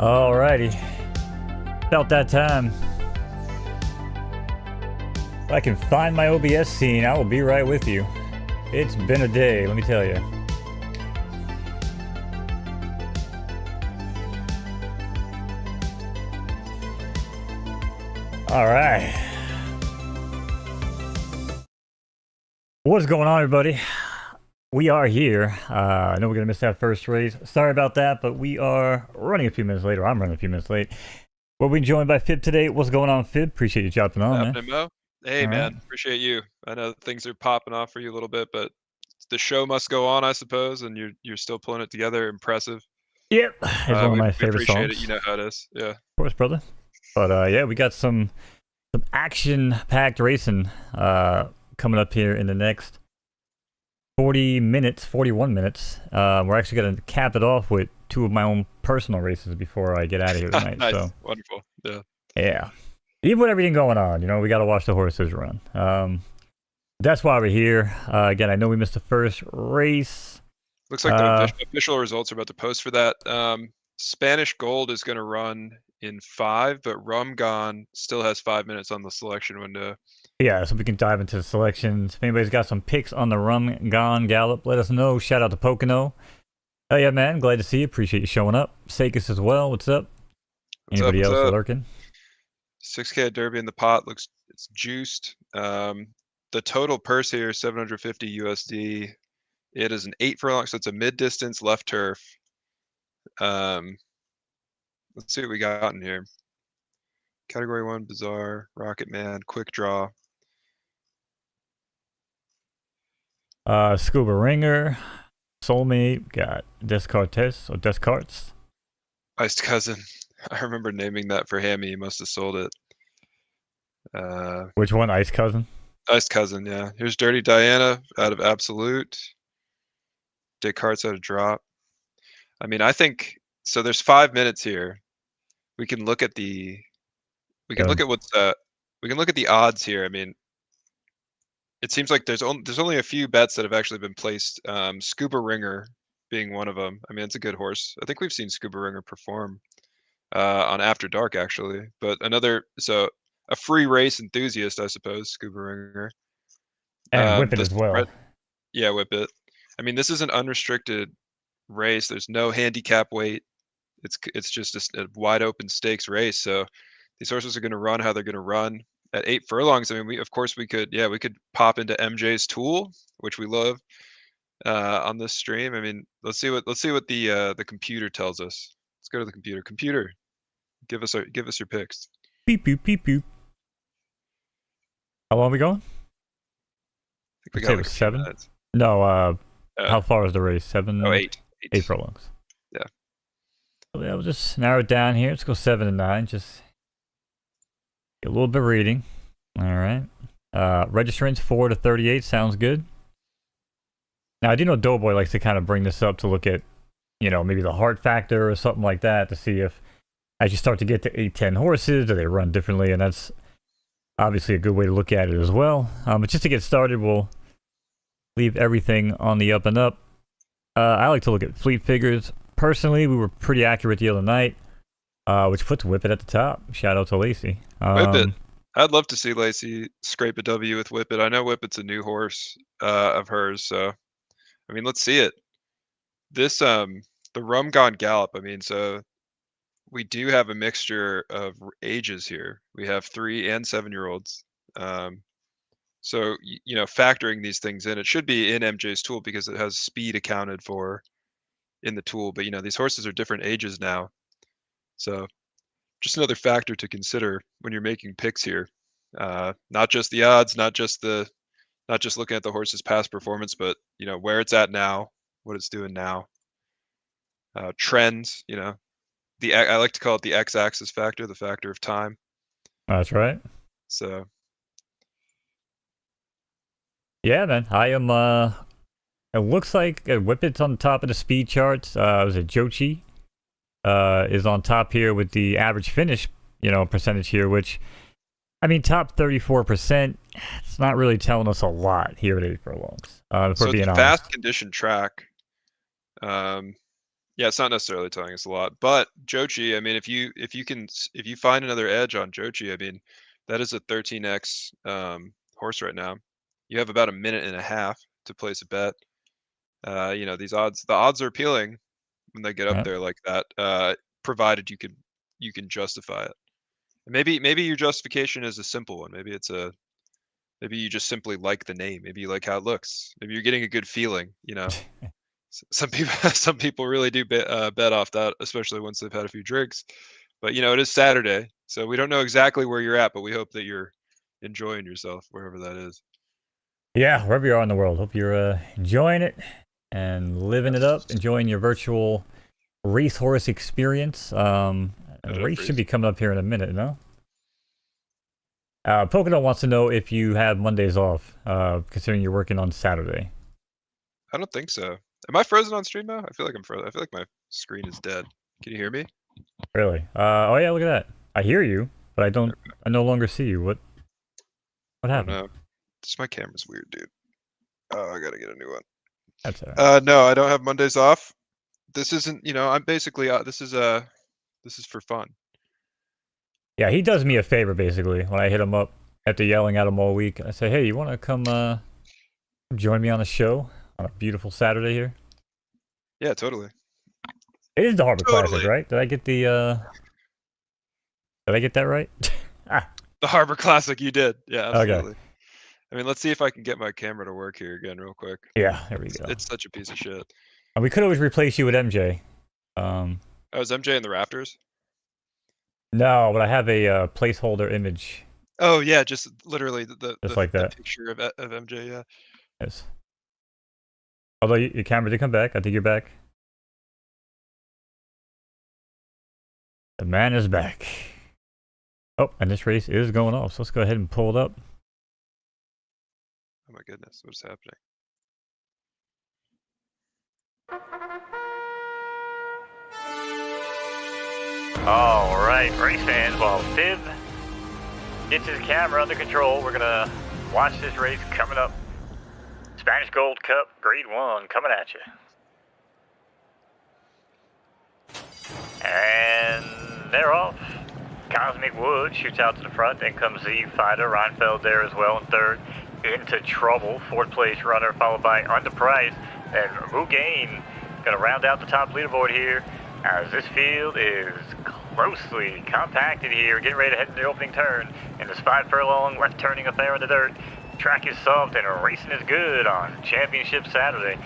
Alrighty. About that time. If I can find my OBS scene, I will be right with you. It's been a day, let me tell you. Alright. What's going on, everybody? We are here. I know we're going to miss that first race. Sorry about that, but we are running a few minutes late, or I'm running a few minutes late. We'll be joined by Fib today. What's going on, Fib? Appreciate you jumping on, man. Mo. Hey, All man. right. Appreciate you. I know things are popping off for you a little bit, but the show must go on, I suppose, and you're still pulling it together. Impressive. Yep. It's one of my favorite songs. Appreciate it. You know how it is. Yeah. Of course, brother. But yeah, we got some action-packed racing coming up here in the next 41 minutes. We're actually going to cap it off with two of my own personal races before I get out of here tonight. Nice. So Wonderful. Yeah. Yeah. even with everything going on, you know, we got to watch the horses run. That's why we're here. Again, I know we missed the first race. Looks like the official results are about to post for that. Spanish Gold is going to run in 5, but Rum Gone still has 5 minutes on the selection window. Yeah, so we can dive into the selections. If anybody's got some picks on the Rum Gone Gallop, let us know. Shout out to Pocono. Oh yeah, man, glad to see you. Appreciate you showing up. Sakis as well. What's up? Anybody else lurking? 6K Derby in the pot looks it's juiced. The total purse here is 750 USD. It is an 8 furlong, so it's a mid-distance left turf. Let's see what we got in here. Category 1, Bizarre, Rocket Man, Quick Draw. Scuba Ringer, Soulmate, got Descartes or Descartes. Iced Cousin. I remember naming that for Hammy. He must have sold it. Which one? Ice Cousin? Iced Cousin, yeah. Here's Dirty Diana out of Absolute. Descartes out of Drop. I mean, I think so. There's 5 minutes here. We can look at the. We can look at what's. We can look at the odds here. I mean, it seems like there's only a few bets that have actually been placed. Scuba Ringer being one of them. I mean, it's a good horse. I think we've seen Scuba Ringer perform on After Dark actually. But a free race enthusiast, I suppose. Scuba Ringer. And Whip It as well. Yeah, Whip It. I mean, this is an unrestricted race. There's no handicap weight. It's just a wide open stakes race. So these horses are going to run how they're going to run at 8 furlongs. I mean, we could pop into MJ's Tool, which we love on this stream. I mean, let's see what the computer tells us. Let's go to the computer. Computer, give us your picks. Beep boop beep boop. How long are we going? I think we got like 7 minutes. No, how far is the race? 7? Oh, 8. 8 furlongs. Yeah. So yeah, we'll just narrow it down here. Let's go 7 and 9. Just get a little bit reading. All right. Registrants 4 to 38 sounds good. Now I do know Doughboy likes to kind of bring this up to look at, you know, maybe the heart factor or something like that to see if as you start to get to 8-10 horses, do they run differently? And that's obviously a good way to look at it as well. But just to get started, we'll leave everything on the up and up. I like to look at fleet figures. Personally, we were pretty accurate the other night, which puts Whip It at the top. Shout out to Lacey. Whip It. I'd love to see Lacey scrape a W with Whip It. I know Whip It's a new horse of hers, so I mean, let's see it. This the Rum Gone Gallop. I mean, so we do have a mixture of ages here. We have 3 and 7-year-olds. So, you know, factoring these things in, it should be in MJ's Tool because it has speed accounted for in the tool. But, you know, these horses are different ages now. So just another factor to consider when you're making picks here. Not just the odds, not just looking at the horse's past performance, but, you know, where it's at now, what it's doing now. Trends, you know, I like to call it the X-axis factor, the factor of time. That's right. So. Yeah, man. I am, it looks like Whip It's on the top of the speed charts. Was it Jochi? Is on top here with the average finish, you know, percentage here, which, I mean, top 34%, it's not really telling us a lot here at 8 furlongs. So it's a fast condition track. Yeah, it's not necessarily telling us a lot, but Jochi, I mean, if you find another edge on Jochi, I mean, that is a 13x horse right now. You have about a minute and a half to place a bet. You know, the odds are appealing when they get up there like that, provided you can justify it. And maybe your justification is a simple one. Maybe you just simply like the name. Maybe you like how it looks. Maybe you're getting a good feeling. You know, some people really do bet off that, especially once they've had a few drinks. But you know, it is Saturday, so we don't know exactly where you're at, but we hope that you're enjoying yourself wherever that is. Yeah, wherever you are in the world. Hope you're enjoying it and living it up, enjoying your virtual racehorse experience. The race should be coming up here in a minute, no? Pocono wants to know if you have Mondays off, considering you're working on Saturday. I don't think so. Am I frozen on stream now? I feel like I'm frozen. I feel like my screen is dead. Can you hear me? Really? Oh yeah, look at that. I hear you. but I no longer see you. What I don't happened? know. Just my camera's weird, dude. Oh, I gotta get a new one. That's all right. No, I don't have Mondays off. This isn't, I'm basically, this is for fun. Yeah, he does me a favor basically when I hit him up after yelling at him all week. I say, hey, you want to come join me on a show on a beautiful Saturday here? Yeah, totally. It is the Harbor Classic, Totally. right? Did I get that right? The Harbor Classic, you did. Yeah, absolutely. Okay. I mean, let's see if I can get my camera to work here again real quick. Yeah, there we go. It's such a piece of shit. We could always replace you with MJ. Oh, is MJ in the rafters? No, but I have a placeholder image. Oh yeah, just literally Just like that. picture of MJ. Yeah. Yes. Although your camera did come back. I think you're back. The man is back. Oh, and this race is going off, so let's go ahead and pull it up. Oh my goodness, what's happening? All right, race fans, while Viv gets his camera under control, we're gonna watch this race coming up. Spanish Gold Cup, Grade 1, coming at you. And they're off. Cosmic Wood shoots out to the front, then comes the fighter, Reinfeld there as well in third. Into Trouble, fourth place runner, followed by Underpriced. And Mugain gonna round out the top leaderboard here, as this field is closely compacted here, getting ready to head into the opening turn. And the 5 furlong left turning affair in the dirt. Track is soft and racing is good on Championship Saturday.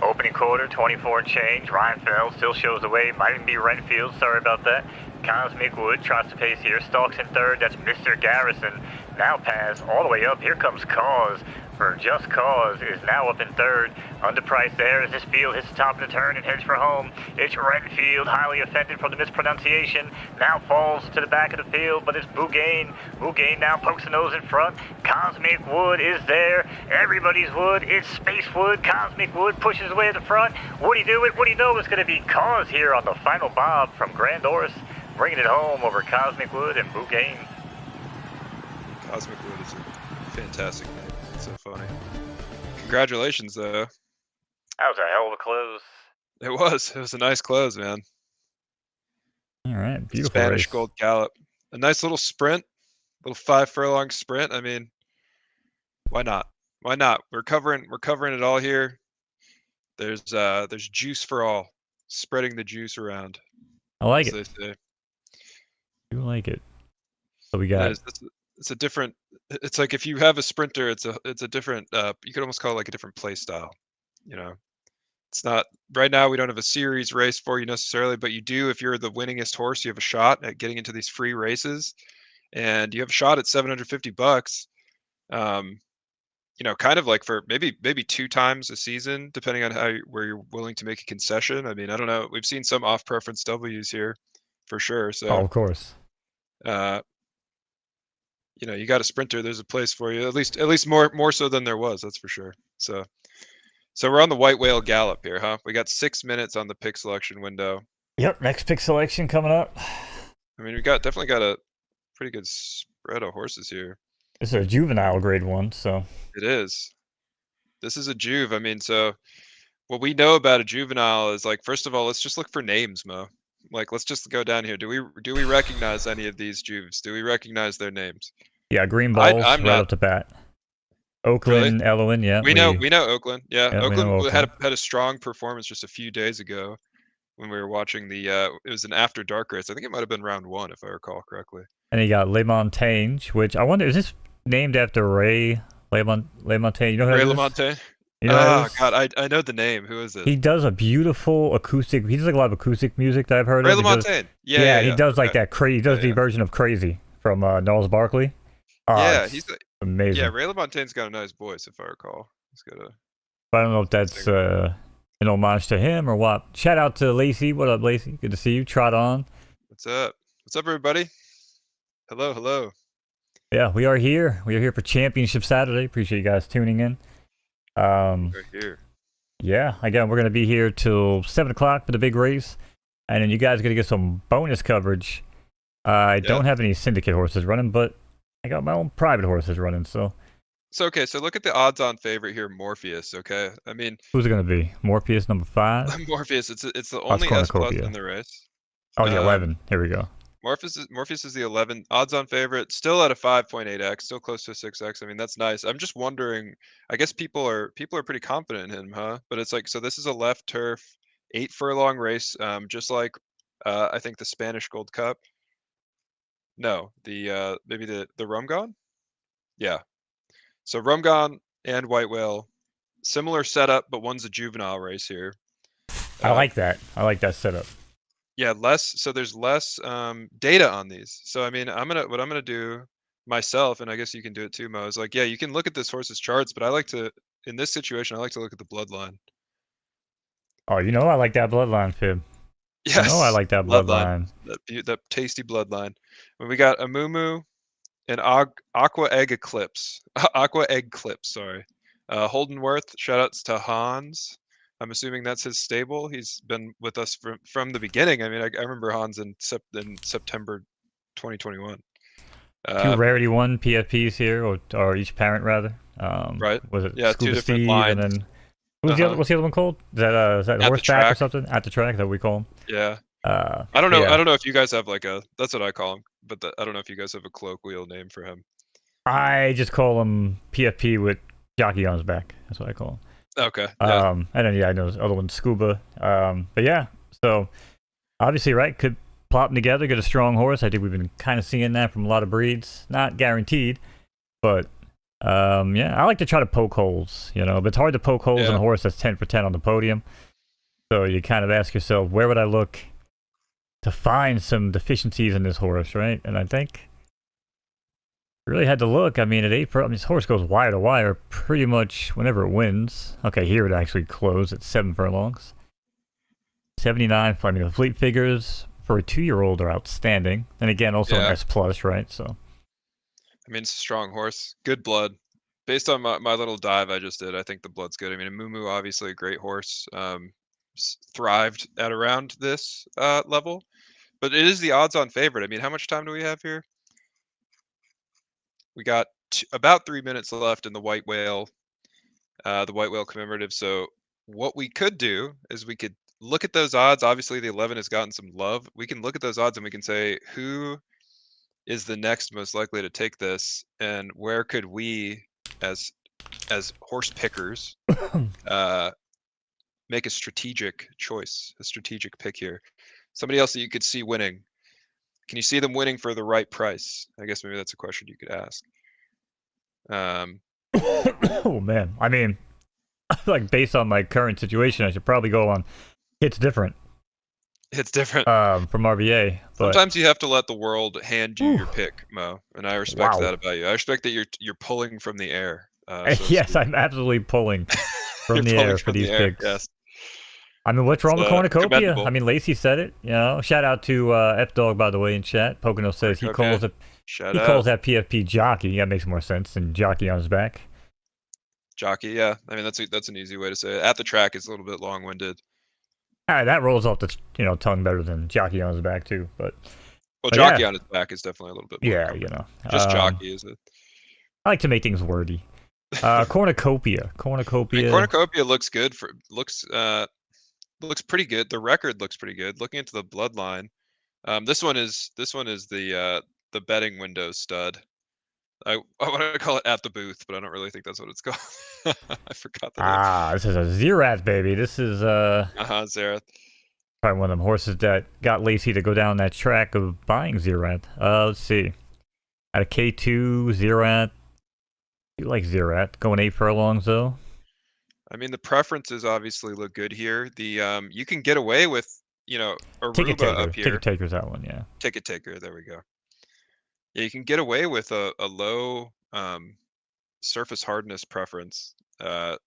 Opening quarter, 24 and change. Reinfeld still shows the way. Might even be Renfield. Sorry about that. Cosmic Wood trots the pace here. Stalks in third. That's Mr. Garrison. Now pass all the way up. Here comes Cause. For Just Cause is now up in third. Underpriced there as this field hits the top of the turn and heads for home. It's Renfield, highly offended from the mispronunciation. Now falls to the back of the field, but it's Mugain. Mugain now pokes the nose in front. Cosmic Wood is there. Everybody's Wood. It's Space Wood. Cosmic Wood pushes away at the front. Would he do it? Would he know it's going to be Cause here on the final bob from Grand Oris, bringing it home over Cosmic Wood and Mugain. Cosmic Wood is a fantastic name. It's so funny. Congratulations, though. That was a hell of a close. It was. It was a nice close, man. All right, beautiful Spanish race. Gold Gallop. A nice little sprint, little 5 furlong sprint. I mean, why not? Why not? We're covering it all here. There's juice for all. Spreading the juice around. I like as it. they say. You like it. So we got. It's a different. It's like if you have a sprinter, it's a different. You could almost call it like a different play style. You know, it's not right now. We don't have a series race for you necessarily, but you do if you're the winningest horse. You have a shot at getting into these free races, and you have a shot at $750. You know, kind of like for maybe 2 times a season, depending on where you're willing to make a concession. I mean, I don't know. We've seen some off preference W's here, for sure. So, Oh, of course. You know, you got a sprinter. There's a place for you. At least more so than there was. That's for sure. So we're on the White Whale Gallop here, huh? We got 6 minutes on the pick selection window. Yep, next pick selection coming up. I mean, we definitely got a pretty good spread of horses here. This is a juvenile Grade 1, so. It is. This is a juve. I mean, so what we know about a juvenile is, like, first of all, let's just look for names, Mo. Like, let's just go down here. Do we recognize any of these juves? Do we recognize their names? Yeah, green balls I'm right not. up the bat. Oakland, Really? Elwin, yeah. We know Oakland. Yeah, Yeah, we know Oakland Oakland. had a strong performance just a few days ago when we were watching the. It was an after dark race. I think it might have been round 1, if I recall correctly. And you got Le Montagne, which I wonder, is this named after Ray LaMontagne? You know who Ray that is? LaMontagne? You know Oh God, I know the name. Who is it? He does a beautiful acoustic. He does like a lot of acoustic music that I've heard Ray of. LaMontagne. Yeah, he does like okay. that crazy. He does the version of Crazy from Gnarls Barkley. Yeah, he's amazing. Yeah, Ray LaMontagne's got a nice voice, if I recall. He's got a. But I don't know if that's an homage to him or what. Shout out to Lacey. What up, Lacey? Good to see you. Trot on. What's up? What's up, everybody? Hello. Yeah, we are here. We are here for Championship Saturday. Appreciate you guys tuning in. We're here. Yeah, again, we're going to be here till 7 o'clock for the big race. And then you guys are going to get some bonus coverage I Yeah. don't have any syndicate horses running, but I got my own private horses running. So So okay, so look at the odds-on favorite here, Morpheus. Okay, I mean who's it gonna be? Morpheus number 5. Morpheus. It's the Oh, it's only S plus in Cornucopia. the race. Oh, the Um, 11. Here we go. Morpheus is the 11 odds-on favorite, still at a 5.8x, still close to a 6x. I mean, that's nice. I'm just wondering. I guess people are pretty confident in him, huh? But it's like, so this is a left turf, 8 furlong race, just like I think the Spanish Gold Cup. No, the maybe the Rumgon. Yeah. So Rumgon and White Whale, similar setup, but one's a juvenile race here. I like that. I like that setup. Yeah, so there's less data on these. So I mean, what I'm gonna do myself, and I guess you can do it too, Mo, is like, yeah, you can look at this horse's charts, but I like to, in this situation, I like to look at the bloodline. Oh, I like that bloodline, Fib. I Yes, like that bloodline, bloodline. that tasty bloodline. When we got a Mumu and Aqua Egg Eclipse, Aqua Egg Clips, sorry. Holden Worth, shout outs to Hans. I'm assuming that's his stable. He's been with us from the beginning. I mean, I remember Hans in September 2021. Two rarity 1 PFPs here, or each parent rather. Right. Was it Yeah, two Scuba different Steve lines. and then what's the other one called? Is that At the horseback or track. something? At the track that we call him. Yeah. I I don't know if you guys have like a. That's what I call him. But I don't know if you guys have a colloquial name for him. I just call him PFP with jockey on his back. That's what I call him. Okay. Yeah. And then I know the other one's Scuba. But yeah, so obviously, right, could plop them together, get a strong horse. I think we've been kind of seeing that from a lot of breeds. Not guaranteed, but yeah, I like to try to poke holes, but it's hard to poke holes in a horse that's 10 for 10 on the podium. So you kind of ask yourself, where would I look to find some deficiencies in this horse, right? And I think really had to look. I mean, at 8 this horse goes wire to wire pretty much whenever it wins. Okay, here it actually closed at 7 furlongs. 79. I mean, the fleet figures for a 2-year-old are outstanding. And again, also an S plus, right? So, I mean, it's a strong horse, good blood. Based on my little dive I just did, I think the blood's good. I mean, Mumu obviously a great horse. Thrived at around this level, but it is the odds-on favorite. I mean, how much time do we have here? We got about 3 minutes left in the White Whale commemorative. So what we could do is we could look at those odds. Obviously, the 11 has gotten some love. We can look at those odds and we can say who is the next most likely to take this, and where could we, as horse pickers, make a strategic choice, a strategic pick here. Somebody else that you could see winning. Can you see them winning for the right price? I guess maybe that's a question you could ask. oh man, I mean, like based on my current situation, I should probably go on. It's different. It's different. From RBA. But sometimes you have to let the world hand you your pick, Mo, and I respect that about you. I respect that you're pulling from the air. Yes, I'm absolutely pulling from the air for these picks. Yes. I mean, what's wrong with cornucopia? I mean, Lacey said it. Shout out to F Dog, by the way, in chat. Pocono says he calls that PFP jockey. That makes more sense than jockey on his back. Jockey, yeah. I mean, that's an easy way to say it. At the track is a little bit long-winded. That rolls off the tongue better than jockey on his back too. But jockey on his back is definitely a little bit more. Yeah, just jockey is it? I like to make things wordy. Cornucopia. Cornucopia looks good. Looks pretty good. The record looks pretty good. Looking into the bloodline, this one is the betting window stud. I want to call it at the booth, but I don't really think that's what it's called. I forgot the name. This is a Zerath, baby. This is Zerath. Probably one of them horses that got Lacey to go down that track of buying Zerath. Let's see. At a K2 Zerath. You like Zerath. Going 8 furlongs though. I mean, the preferences obviously look good here. The you can get away with, Aruba up here. Ticket taker's that one, yeah. Ticket taker, there we go. Yeah, you can get away with a low surface hardness preference.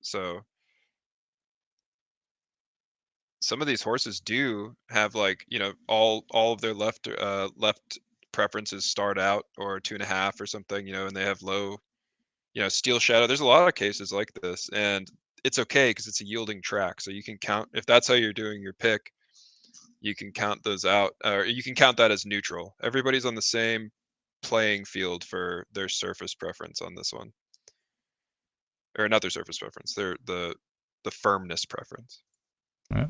So some of these horses do have all of their left preferences start out or 2.5 or something, and they have low, steel shadow. There's a lot of cases like this, and it's okay because it's a yielding track. So you can count if that's how you're doing your pick. you can count those out, or you can count that as neutral. Everybody's on the same playing field for their surface preference on this one. Or not their surface preference, the firmness preference. Right.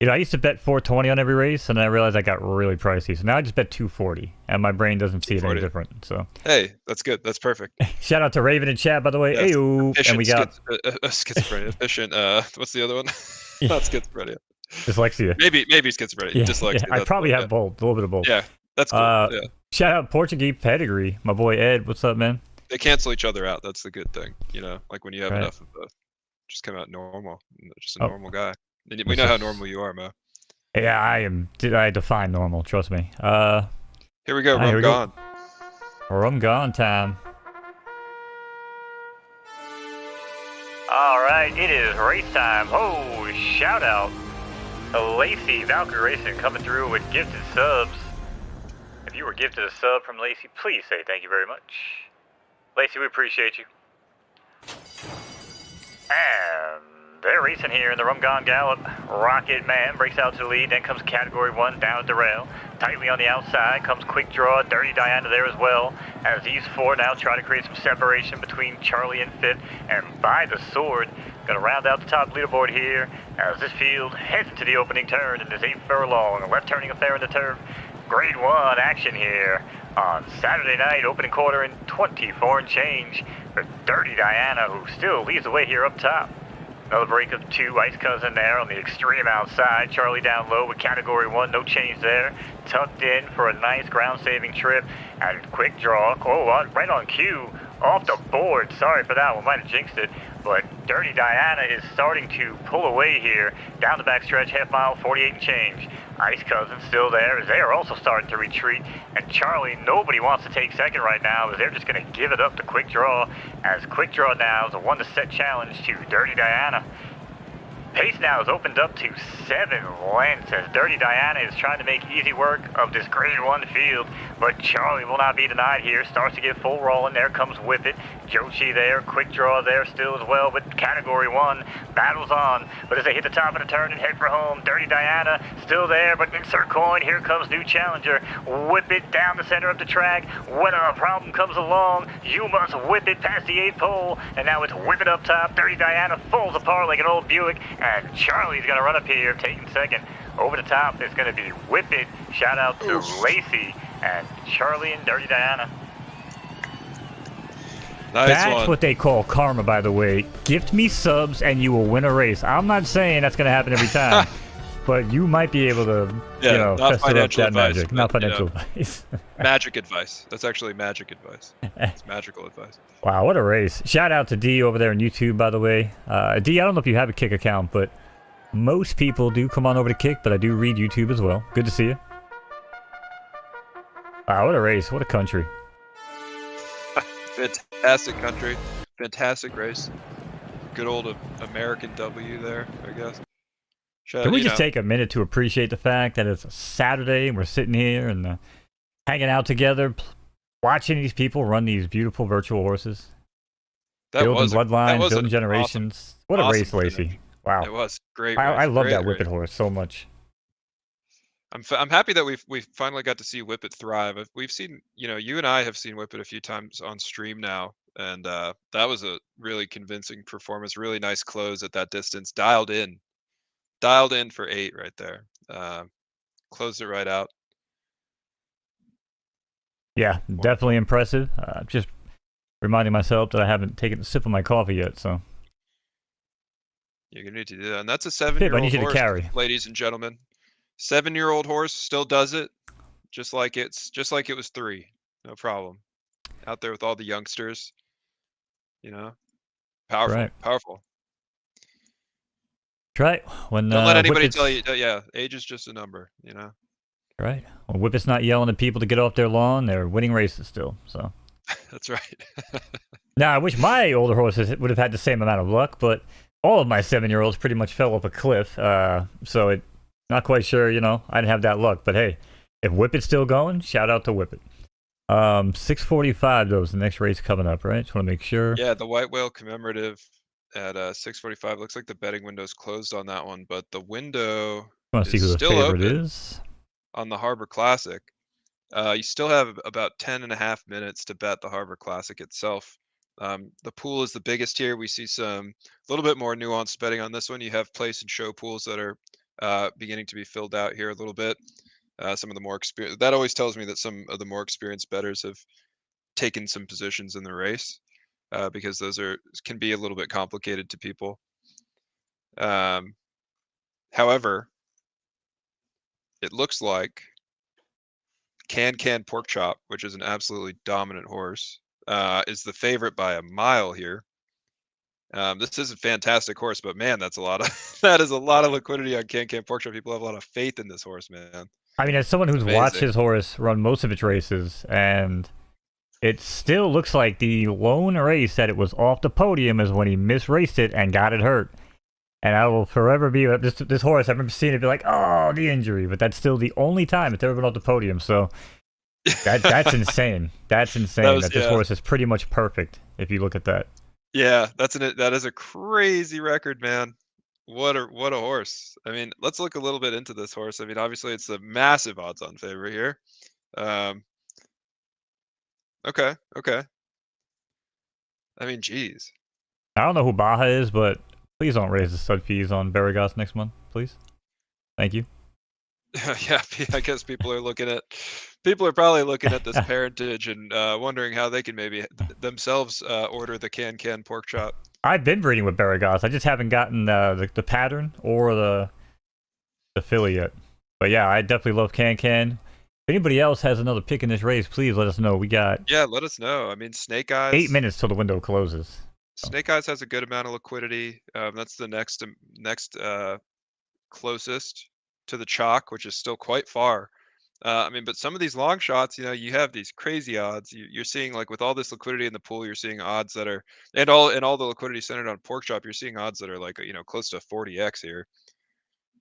You know, I used to bet 420 on every race, and then I realized I got really pricey. So now I just bet 240, and my brain doesn't see it any different. So hey, that's good. That's perfect. Shout out to Raven in chat, by the way. Yes. Ayo. And we got schizophrenia. Efficient. What's the other one? Not schizophrenia. Dyslexia. Maybe schizophrenia. Yeah, Dyslexia. yeah, I probably have both. A little bit of both. Yeah, that's cool. Yeah. Shout out Portuguese Pedigree, my boy Ed. What's up, man? They cancel each other out. That's the good thing. You know, like when you have enough of both, just come out normal. Just a normal guy. We know how normal you are, Mo. Yeah, I am. I define normal. Trust me. Here we go. Rum gone. Rum gone time. All right, it is race time. Oh, shout out to Lacey Valkyrie Racing coming through with gifted subs. If you were gifted a sub from Lacey, please say thank you very much. Lacey, we appreciate you. And they're racing here in the Rum Gone Gallop. Rocket Man breaks out to the lead, then comes Category 1 down at the rail. Tightly on the outside comes Quick Draw, Dirty Diana there as well, as these four now try to create some separation between Charlie and Fit, and by the sword, gonna round out the top leaderboard here, as this field heads into the opening turn in this 8 furlong, a left turning affair in the turf. Grade 1 action here on Saturday night, opening quarter in 24 and change for Dirty Diana, who still leads the way here up top. Another break of 2, Ice Cousin there on the extreme outside. Charlie down low with Category 1, no change there. Tucked in for a nice ground-saving trip. And Quick Draw, right on cue, off the board. Sorry for that one, might have jinxed it. But Dirty Diana is starting to pull away here. Down the backstretch, half mile, 48 and change. Ice Cousin still there as they are also starting to retreat. And Charlie, nobody wants to take second right now as they're just going to give it up to Quick Draw. As Quick Draw now is a 1-to-set challenge to Dirty Diana. Pace now has opened up to 7 lengths as Dirty Diana is trying to make easy work of this grade 1 field, but Charlie will not be denied here. Starts to get full rolling. There comes Whip It. Jochi there, Quick Draw there still as well with Category 1. Battles on, but as they hit the top of the turn and head for home, Dirty Diana still there, but insert coin. Here comes new challenger. Whip It down the center of the track. When a problem comes along, you must whip it past the 8th pole, and now it's Whip It up top. Dirty Diana falls apart like an old Buick. And Charlie's going to run up here, taking second. Over the top, it's going to be Whip It. Shout out to Lacey and Charlie and Dirty Diana. Nice that's one. What they call karma, by the way. Gift me subs and you will win a race. I'm not saying that's going to happen every time, but you might be able to, fester up that advice, magic. Not financial advice. Magic advice. That's actually magic advice. It's magical advice. Wow, what a race. Shout out to D over there on YouTube, by the way. D, I don't know if you have a Kick account, but most people do come on over to Kick, but I do read YouTube as well. Good to see you. Wow, what a race. What a country. Fantastic country. Fantastic race. Good old American W there, I guess. Can we just take a minute to appreciate the fact that it's a Saturday and we're sitting here and hanging out together, watching these people run these beautiful virtual horses? Building bloodlines, building generations. What a race, Lacey. Wow. It was great. I love that Whip It horse so much. I'm happy that we've finally got to see Whip It thrive. We've seen, you and I have seen Whip It a few times on stream now, and that was a really convincing performance. Really nice close at that distance. Dialed in for 8 right there. Closed it right out. Yeah, definitely impressive. Just reminding myself that I haven't taken a sip of my coffee yet, so. You're gonna need to do that, and that's a 7-year-old horse, carry. Ladies and gentlemen. 7-year-old horse still does it, just like it was 3. No problem. Out there with all the youngsters, powerful, right. Powerful. Right. When don't let anybody tell you. Age is just a number. Right. When Whip It's not yelling at people to get off their lawn, they're winning races still. So. That's right. Now, I wish my older horses would have had the same amount of luck, but all of my 7-year-olds pretty much fell off a cliff. So not quite sure, I didn't have that luck. But hey, if Whip It's still going, shout out to Whip It. 6:45 though is the next race coming up, right? Just want to make sure. Yeah, the White Whale commemorative at 6:45. Looks like the betting window's closed on that one, but the window Want to see who the still favorite open is? on the Harbor Classic. You still have about 10.5 minutes to bet the Harbor Classic itself. The pool is the biggest here. We see a little bit more nuanced betting on this one. You have place and show pools that are beginning to be filled out here a little bit. Some of the more experienced, that always tells me that some of the more experienced bettors have taken some positions in the race, because those can be a little bit complicated to people. However, it looks like Can Pork Chop, which is an absolutely dominant horse, is the favorite by a mile here. This is a fantastic horse, but man, that's a lot of that is a lot of liquidity on Can Pork Chop. People have a lot of faith in this horse, man. I mean, as someone who's watched Amazing. his horse run most of its races, and it still looks like the lone race that it was off the podium is when he misraced it and got it hurt. And I will forever be this horse. I remember seeing it be like, oh, the injury, but that's still the only time it's ever been off the podium. So that's insane. That's insane. That this horse is pretty much perfect if you look at that. Yeah, that is a crazy record, man. What a horse. I mean, let's look a little bit into this horse. I mean, obviously it's a massive odds-on favorite here. Okay. I mean, geez. I don't know who Baja is, but please don't raise the stud fees on Barragos next month, please. Thank you. Yeah, I guess people are probably looking at this parentage and wondering how they can maybe themselves order the Can Pork Chop. I've been breeding with Barragos. I just haven't gotten the pattern or the filly yet. But yeah, I definitely love Can. If anybody else has another pick in this race, please let us know. We got let us know. I mean, Snake Eyes. 8 minutes till the window closes. Snake Eyes has a good amount of liquidity. That's the next closest to the chalk, which is still quite far. I mean, but some of these long shots, you have these crazy odds. You're seeing, like, with all this liquidity in the pool, you're seeing odds that are, and all the liquidity centered on Pork Chop, you're seeing odds that are like, close to 40x here.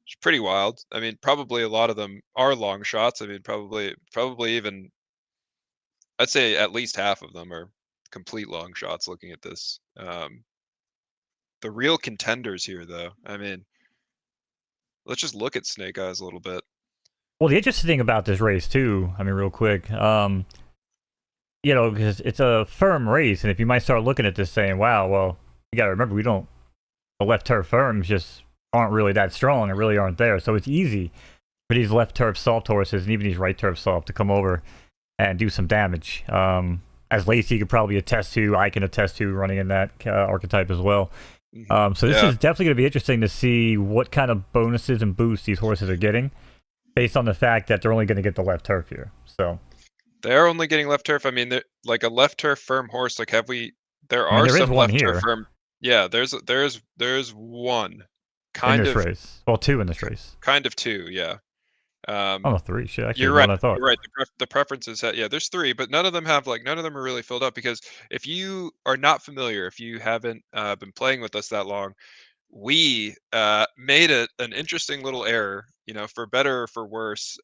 It's pretty wild. I mean, probably a lot of them are long shots. I mean, probably even, I'd say at least half of them are complete long shots looking at this. The real contenders here, though, I mean, let's just look at Snake Eyes a little bit. Well, the interesting thing about this race, too, I mean, real quick, because it's a firm race, and if you might start looking at this saying, wow, well, you got to remember, the left turf firms just aren't really that strong and really aren't there. So it's easy for these left turf soft horses and even these right turf soft to come over and do some damage. As Lacey could probably attest to, I can attest to running in that archetype as well. So this is definitely going to be interesting to see what kind of bonuses and boosts these horses are getting based on the fact that they're only going to get the left turf here. So they're only getting left turf. I mean, like a left turf firm horse. Like, there are there some is one left here. turf firm. Yeah, there's one. In this race. Well, 2 in this race. Kind of 2, yeah. Oh, 3. Shit, actually, you're right. I thought. You're right. The preferences, there's 3, but none of them are really filled up, because if you are not familiar, if you haven't been playing with us that long, we made an interesting little error, for better or for worse.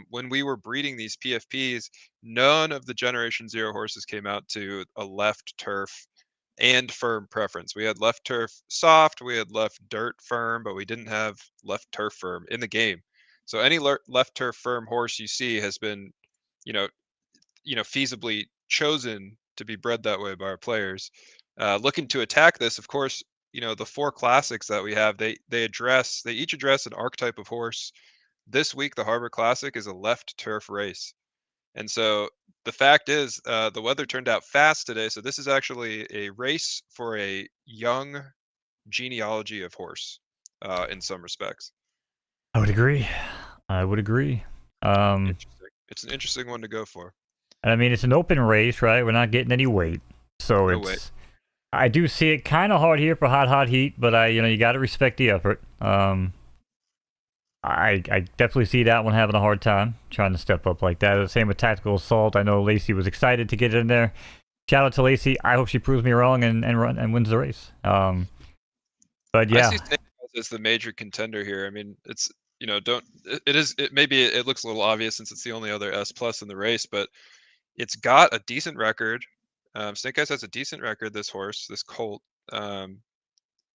When we were breeding these PFPs, none of the Generation 0 horses came out to a left turf and firm preference. We had left turf soft, we had left dirt firm, but we didn't have left turf firm in the game. So any left turf firm horse you see has been, feasibly chosen to be bred that way by our players. Looking to attack this, of course, the 4 classics that we have, they each address an archetype of horse. This week, the Harbor Classic is a left turf race. And so the fact is, the weather turned out fast today. So this is actually a race for a young genealogy of horse, in some respects. I would agree. Interesting. It's an interesting one to go for. I mean, it's an open race, right? We're not getting any weight. So No weight. I do see it kind of hard here for hot heat, but you got to respect the effort. I definitely see that one having a hard time trying to step up like that. The same with Tactical Assault. I know Lacey was excited to get in there. Shout out to Lacey. I hope she proves me wrong and wins the race. But yeah, I see Snake Eyes as the major contender here. I mean, it's maybe it looks a little obvious since it's the only other S plus in the race, but it's got a decent record. Snake Eyes has a decent record. This horse, this colt,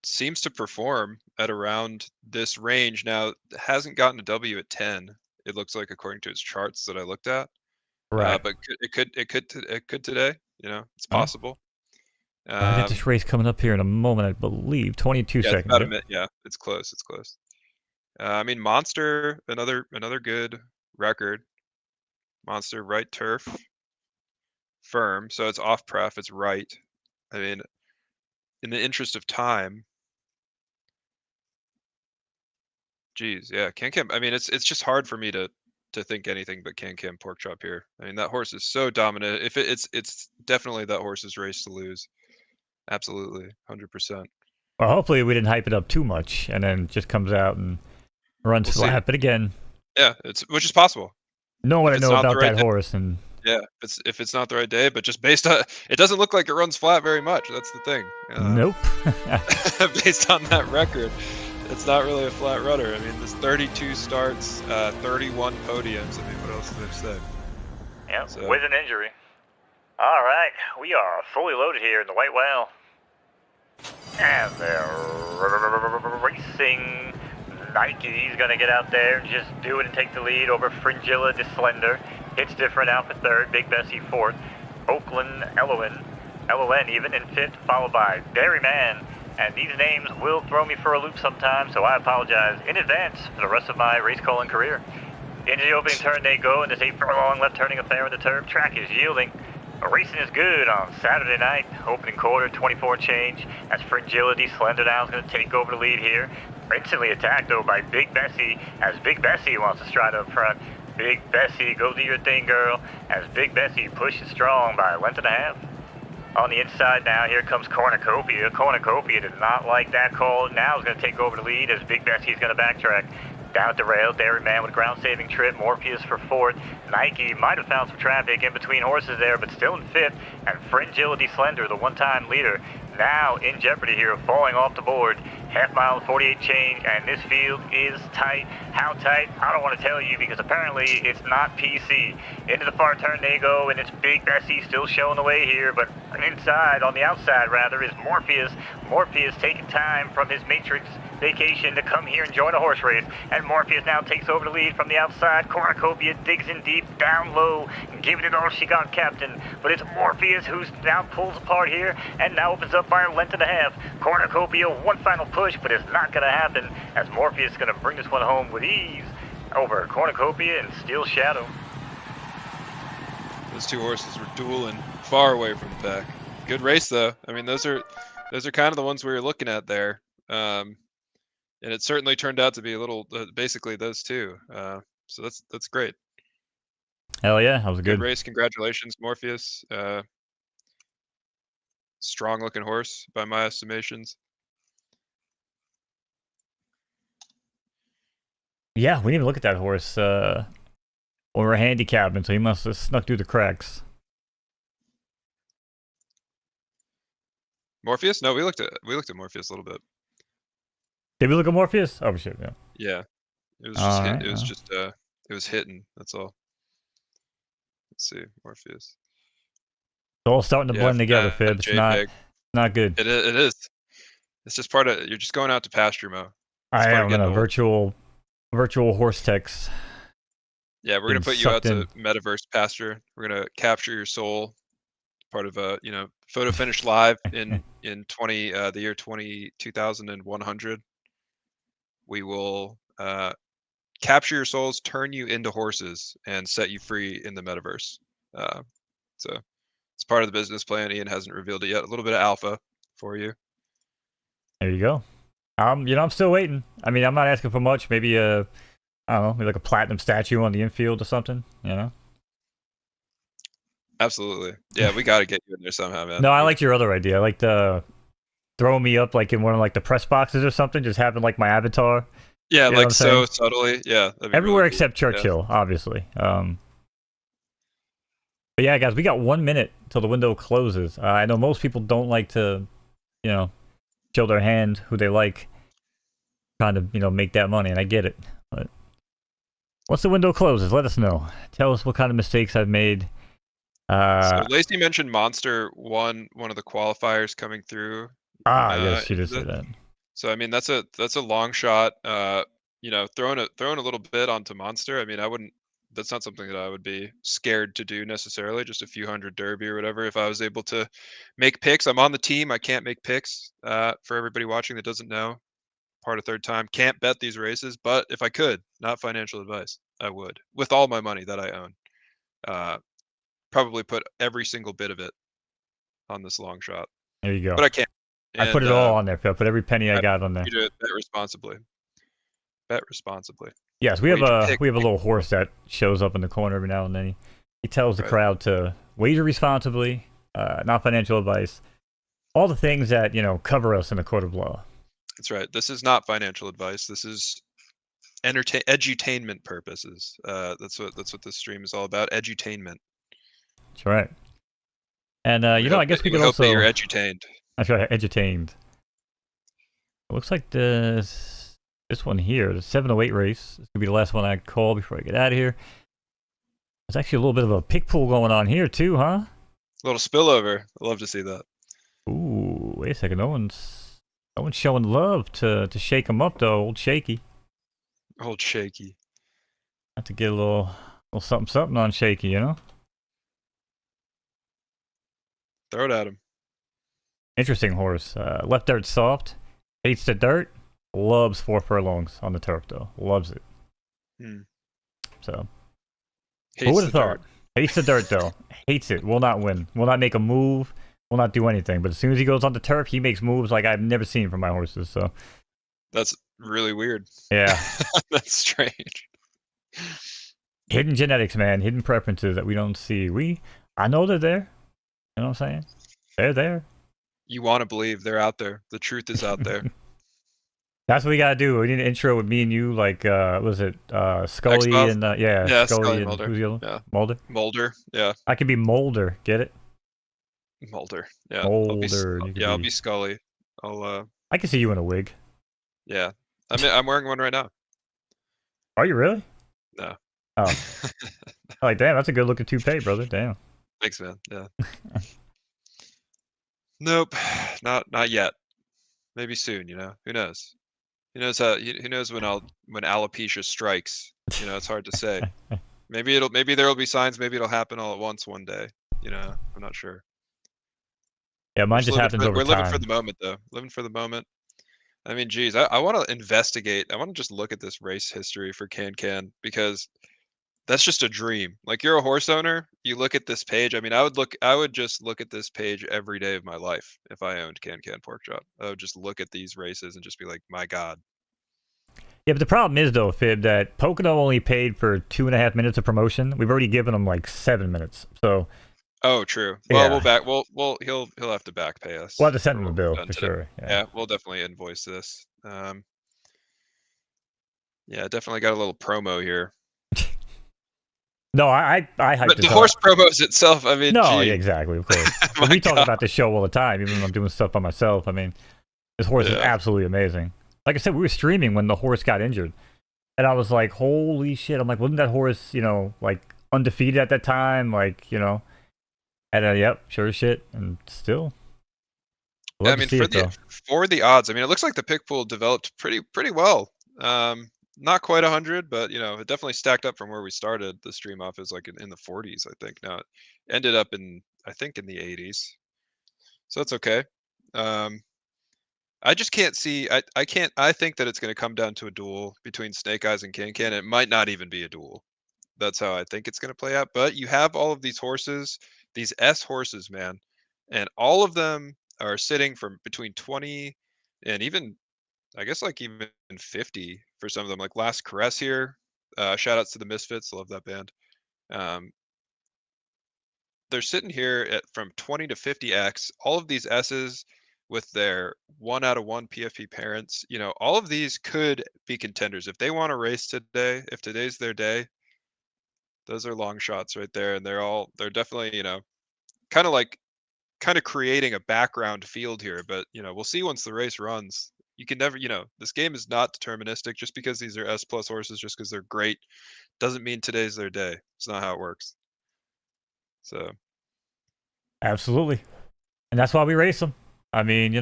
seems to perform at around this range. Now, it hasn't gotten a W at 10. It looks like according to its charts that I looked at. Right. But it could today. You know, it's Oh, possible. I got this race coming up here in a moment, I believe. 22 Yeah, it's seconds. about a Yep. minute. Yeah, it's close. It's close. I mean, Monster, another good record. Monster, right turf, firm. So it's off pref. It's right. I mean, in the interest of time, geez, yeah, Can Can. I mean, it's just hard for me to think anything but Can Can pork chop here. I mean, that horse is so dominant. If it's definitely that horse's race to lose. Absolutely, 100%. Well, hopefully we didn't hype it up too much, and then it just comes out and runs We'll see. flat. But again, Yeah, which is possible. know what If I it's know not the about right that day, horse, and yeah, if it's not the right day, but just based on it doesn't look like it runs flat very much. That's the thing. nope. Based on that record, it's not really a flat runner. I mean, this 32 starts, 31 podiums. I mean, what else do they say? Yep, so. With an injury. All right, we are fully loaded here in the White Whale. And they're racing. Nike's going to get out there and just do it and take the lead over Fringilla DeSlender. It's different out for third, Big Bessie fourth. Oakland LON even in fifth, followed by Berryman. And these names will throw me for a loop sometimes, so I apologize in advance for the rest of my race calling career. Into the opening turn they go, and this 8-furlong left turning affair in the turf. Track is yielding. Racing is good on Saturday night, opening quarter, 24 change. As Fringilla DeSlender now is going to take over the lead here. Instantly attacked, though, by Big Bessie, as Big Bessie wants to stride up front. Big Bessie, go do your thing, girl, as Big Bessie pushes strong by a length and a half. On the inside now, here comes Cornucopia. Cornucopia did not like that call. Now is going to take over the lead as Big Bessie is going to backtrack. Down at the rails, Dairyman with ground-saving trip. Morpheus for fourth. Nike might have found some traffic in between horses there, but still in fifth. And Fringilla DeSlender, the one-time leader, now in jeopardy here of falling off the board. Half mile, 48 change, and this field is tight. How tight? I don't want to tell you because apparently it's not PC. Into the far turn they go, and it's Big Bessie still showing the way here, but inside, on the outside rather, is Morpheus. Morpheus taking time from his Matrix vacation to come here and join a horse race, and Morpheus now takes over the lead from the outside. Cornucopia digs in deep, down low, giving it all she got, Captain, but it's Morpheus who's now pulls apart here, and now opens up by a length and a half. Cornucopia, one final push, but it's not going to happen, as Morpheus is going to bring this one home with ease over Cornucopia and Steel Shadow. Those two horses were dueling far away from the pack. Good race, though. I mean, those are kind of the ones we were looking at there. And it certainly turned out to be a little, basically those two. So that's great. Hell yeah, that was a good race. Congratulations, Morpheus. Strong looking horse by my estimations. Yeah, we didn't even look at that horse when we were handicapping, so he must have snuck through the cracks. Morpheus? No, we looked at Morpheus a little bit. Did we look at Morpheus? Oh shit, yeah. Yeah. It was just hit, it was hitting, that's all. Let's see, Morpheus. It's all starting to blend together, Fib. It's not good. It is. It's just part of, you're just going out to pasture mode. I am in a virtual horse text. Yeah, we're gonna put you out to metaverse pasture. We're gonna capture your soul. Part of photofinish.live in the year 2100. We will capture your souls, turn you into horses, and set you free in the metaverse. So it's part of the business plan. Ian hasn't revealed it yet. A little bit of alpha for you. There you go. I'm still waiting. I mean, I'm not asking for much. Maybe I don't know, maybe like a platinum statue on the infield or something. You know. Absolutely. Yeah, we got to get you in there somehow, man. No, I liked your other idea. I like the throwing me up like in one of like the press boxes or something. Just having like my avatar. Yeah, like so subtly. Yeah. Everywhere really except Churchill, obviously. But yeah, guys, we got 1 minute till the window closes. I know most people don't like to, show their hand who they like, trying to, make that money, and I get it. But once the window closes, let us know. Tell us what kind of mistakes I've made. So Lacey mentioned Monster won one of the qualifiers coming through. Yes, she did say that. So I mean, that's a long shot. You know, throwing a little bit onto Monster. I mean, I wouldn't. That's not something that I would be scared to do necessarily. Just a few hundred derby or whatever. If I was able to make picks, I'm on the team. I can't make picks. For everybody watching that doesn't know, part of third time, can't bet these races. But if I could, not financial advice, I would with all my money that I own. Uh, Probably put every single bit of it on this long shot. There you go. But I can't. I put And it all on there, Phil. Put every penny I I got on there. need to bet responsibly. Bet responsibly. Yes, we have Wager a pick. little horse that shows up in the corner every now and then. He tells the Right. crowd to wager responsibly, not financial advice, all the things that cover us in the court of law. That's right. This is not financial advice. This is edutainment purposes. That's what this stream is all about. Edutainment. That's right. And I guess we could hope that also. you're edutained. That's right, entertained. It looks like this one here, the 708 race, is gonna be the last one I call before I get out of here. There's actually a little bit of a pick pool going on here too, huh? A little spillover. I love to see that. Ooh, wait a second. No one's showing love to shake him up though, old Shaky. Old Shaky. Have to get a little something on Shaky, you know? Throw it at him. Interesting horse. Left dirt soft, hates the dirt, loves 4 furlongs on the turf though. Loves it. So, who would have thought? Hates the dirt though. Hates it. Will not win. Will not make a move. Will not do anything. But as soon as he goes on the turf, he makes moves like I've never seen from my horses. So that's really weird. Yeah. That's strange. Hidden genetics, man. Hidden preferences that we don't see. I know they're there. You know what I'm saying? They're there. You want to believe they're out there. The truth is out there. That's what we gotta do. We need an intro with me and you, like was it Scully X-Buff? and Scully and Mulder. who's the other? Yeah. Mulder? Mulder, yeah. I could be Mulder, get it? Mulder, yeah. Mulder. I'll be Scully. I can see you in a wig. Yeah. I'm wearing one right now. Are you really? No. Oh. Like, damn, that's a good looking toupee, brother. Damn. Thanks, man. Yeah. Nope. Not yet. Maybe soon, you know. Who knows? Who knows when alopecia strikes? You know, it's hard to say. Maybe there will be signs, maybe it'll happen all at once one day. You know, I'm not sure. Yeah, mine just happens over time. We're living for the moment though. Living for the moment. I mean, geez, I want to investigate. I want to just look at this race history for Can because that's just a dream. Like, you're a horse owner, you look at this page. I mean, I would just look at this page every day of my life if I owned Can Pork Chop. I would just look at these races and just be like, my God. Yeah, but the problem is though, Fib, that Pocono only paid for 2.5 minutes of promotion. We've already given him like 7 minutes. So. Oh, true. Well, yeah. He'll have to back pay us. We'll have to send him a bill for sure. Yeah, we'll definitely invoice this. Yeah, definitely got a little promo here. No, I hyped But it the up. horse promos itself, I mean, no, yeah, exactly, of course. We talk about the show all the time, even when I'm doing stuff by myself. I mean, this horse is absolutely amazing. Like I said, we were streaming when the horse got injured, and I was like, "Holy shit!" I'm like, "Wasn't that horse, like undefeated at that time?" Like, and yep, sure as shit, and still. Yeah, I mean, for the odds, I mean, it looks like the pick pool developed pretty well. Not quite 100, but it definitely stacked up from where we started the stream off is like in the 40s, I think. Now it ended up I think in the 80s, so that's okay. I just can't see. I think that it's going to come down to a duel between Snake Eyes and Can. It might not even be a duel. That's how I think it's going to play out. But you have all of these horses, these S horses, man, and all of them are sitting from between 20 and even, I guess, like even 50 for some of them. Like Last Caress here. Shout outs to the Misfits. Love that band. They're sitting here at from 20 to 50x. All of these S's with their 1 out of 1 PFP parents, all of these could be contenders if they want to race today. If today's their day, those are long shots right there, and they're definitely kind of creating a background field here. But we'll see once the race runs. You can never, this game is not deterministic. Just because these are S+ horses, just because they're great, doesn't mean today's their day. It's not how it works. So. Absolutely, and that's why we race them. I mean,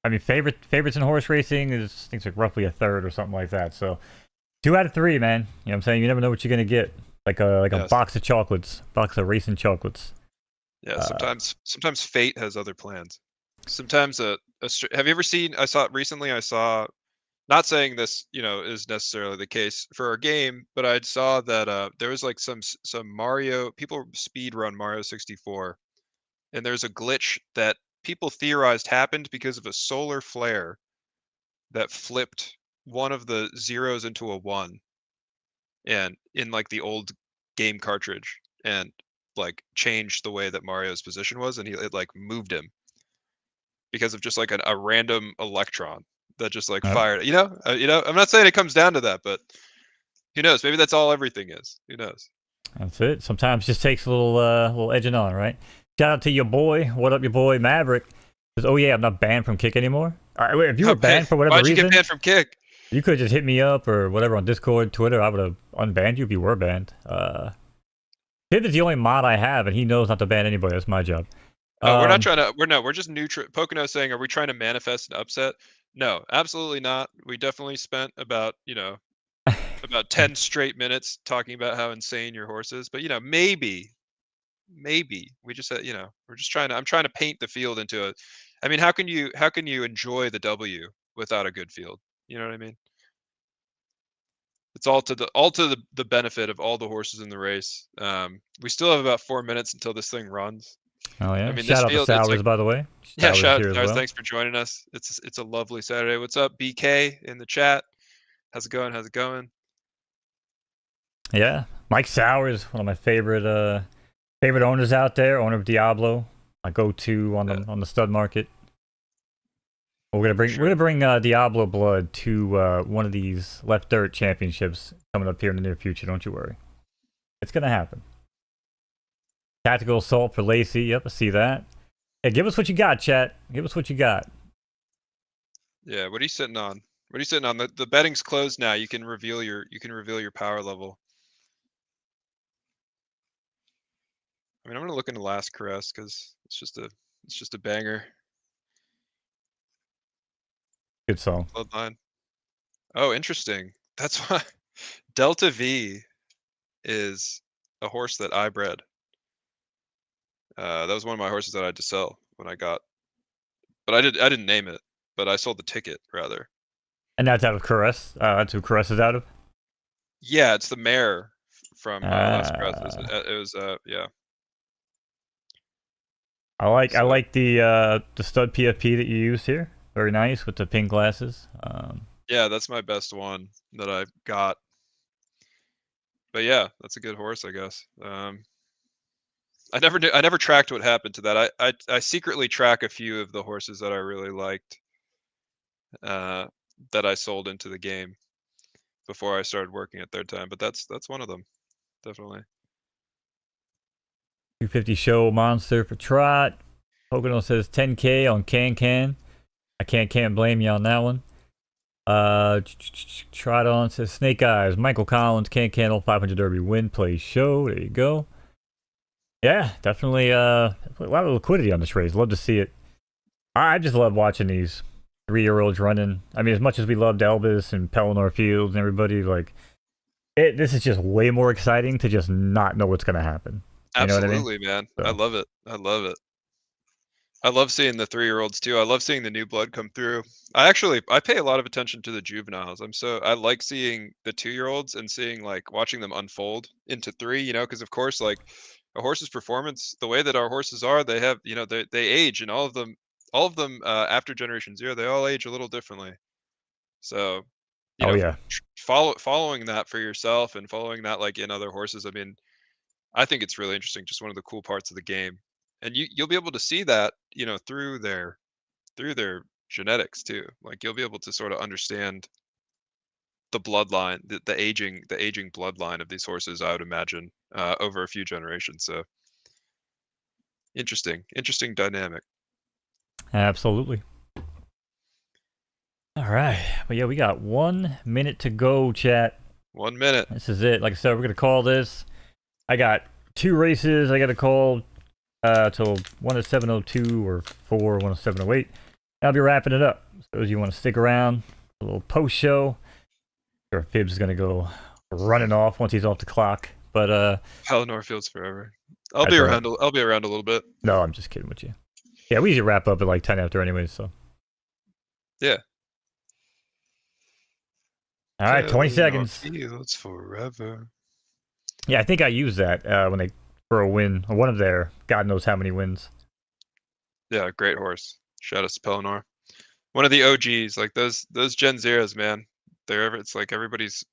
I mean, favorites in horse racing is I think it's like roughly a third or something like that. So 2 out of 3, man. You know what I'm saying? You never know what you're gonna get. Like a Yes. box of chocolates, box of racing chocolates. Yeah, sometimes fate has other plans. Sometimes have you ever seen? I saw it recently. I saw, not saying this, is necessarily the case for our game, but I saw that there was like some Mario people speed run Mario 64, and there's a glitch that people theorized happened because of a solar flare that flipped one of the zeros into a one, and in like the old game cartridge, and like changed the way that Mario's position was, and it like moved him because of just like a random electron that just like Yep. fired. I'm not saying it comes down to that, but who knows? Maybe that's all everything is. Who knows? That's it. Sometimes it just takes a little edging on, right? Shout out to your boy. What up, your boy Maverick? Says, oh yeah, I'm not banned from Kick anymore. All right, wait, if you were banned for whatever Why'd you reason, get banned from Kick? you could just hit me up or whatever on Discord, Twitter. I would have unbanned you if you were banned. Pip is the only mod I have, and he knows not to ban anybody. That's my job. We're not trying to. We're just neutral. Pocono saying, are we trying to manifest an upset? No, absolutely not. We definitely spent about 10 straight minutes talking about how insane your horse is. But maybe we just said, we're just trying to. I'm trying to paint the field into a. I mean, how can you enjoy the W without a good field? You know what I mean? It's all to the benefit of all the horses in the race. We still have about 4 minutes until this thing runs. Oh yeah. I mean, Shout this out to field, it's Sours, like, by the way. yeah, Sours shout out here to as Sours. well. Thanks for joining us. It's a lovely Saturday. What's up, BK in the chat? How's it going? How's it going? Yeah, Mike Sours, one of my favorite owners out there. Owner of Diablo, my go-to on the stud market. We're gonna bring Diablo blood to one of these Left Dirt championships coming up here in the near future. Don't you worry, it's gonna happen. Tactical assault for Lacey. Yep, I see that. Hey, give us what you got, chat. Give us what you got. Yeah, what are you sitting on? What are you sitting on? The betting's closed now. You can reveal your power level. I mean, I'm gonna look into Last Caress because it's just a banger. Good song. Bloodline. Oh, interesting. That's why Delta V is a horse that I bred. That was one of my horses that I had to sell when I got, but I didn't name it, but I sold the ticket rather. And that's out of Caress. That's who Caress is out of. Yeah, it's the mare from Last Caress. It was yeah. I like the stud PFP that you used here. Very nice with the pink glasses. Yeah, that's my best one that I got. But yeah, that's a good horse, I guess. I never tracked what happened to that. I secretly track a few of the horses that I really liked, that I sold into the game before I started working at Third Time. But that's one of them, definitely. 250 show monster for Trot. Pocono says 10K on Can. I can't blame you on that one. Trot on says Snake Eyes. Michael Collins, Can 500 Derby win, play show. There you go. Yeah, definitely a lot of liquidity on this race. Love to see it. I just love watching these 3-year-olds running. I mean, as much as we loved Elvis and Pellinor Fields and everybody, like, this is just way more exciting to just not know what's going to happen. You know what I mean? Absolutely, man. So. I love it. I love seeing the 3-year-olds too. I love seeing the new blood come through. I pay a lot of attention to the juveniles. I like seeing the 2-year-olds and watching them unfold into 3, because of course, like, a horse's performance, the way that our horses are, they have, they age, and all of them after Generation 0, they all age a little differently. So, Yeah. following that for yourself and following that like in other horses, I mean, I think it's really interesting. Just one of the cool parts of the game, and you'll be able to see that through their genetics too. Like, you'll be able to sort of understand the bloodline, the aging bloodline of these horses, I would imagine, over a few generations. So interesting dynamic. Absolutely. All right. But yeah, we got 1 minute to go, chat. 1 minute. This is it. Like I said, we're going to call this. I got 2 races I got to call till 1 at 7:02 or 4, 1 at 7:08. I'll be wrapping it up. So if you want to stick around, a little post show. Sure, Phibbs is gonna go running off once he's off the clock. But Pelennor Fields forever. I'll That's be all right. around. I'll be around a little bit. no, I'm just kidding with you. Yeah, we usually wrap up at like 10 after anyways, so. Yeah. All right, 20 Pelennor seconds. Fields forever. Yeah, I think I used that when they for a win, or one of their God knows how many wins. Yeah, great horse. Shout out to Pelennor. One of the OGs, like those Gen Zeros, man. It's like everybody's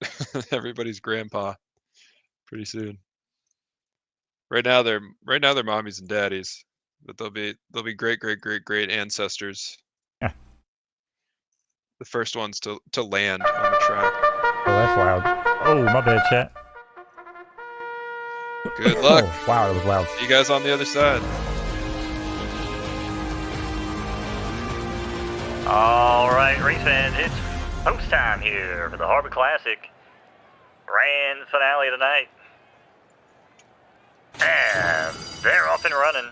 everybody's grandpa. Pretty soon. Right now they're mommies and daddies, but they'll be great ancestors. Yeah. The first ones to land on the track. Oh, that's loud. Oh, my bad, chat. Good luck. Oh, wow, that was loud. See you guys on the other side. All right, race fans, it's post time here for the Harbor Classic grand finale tonight. And they're off and running.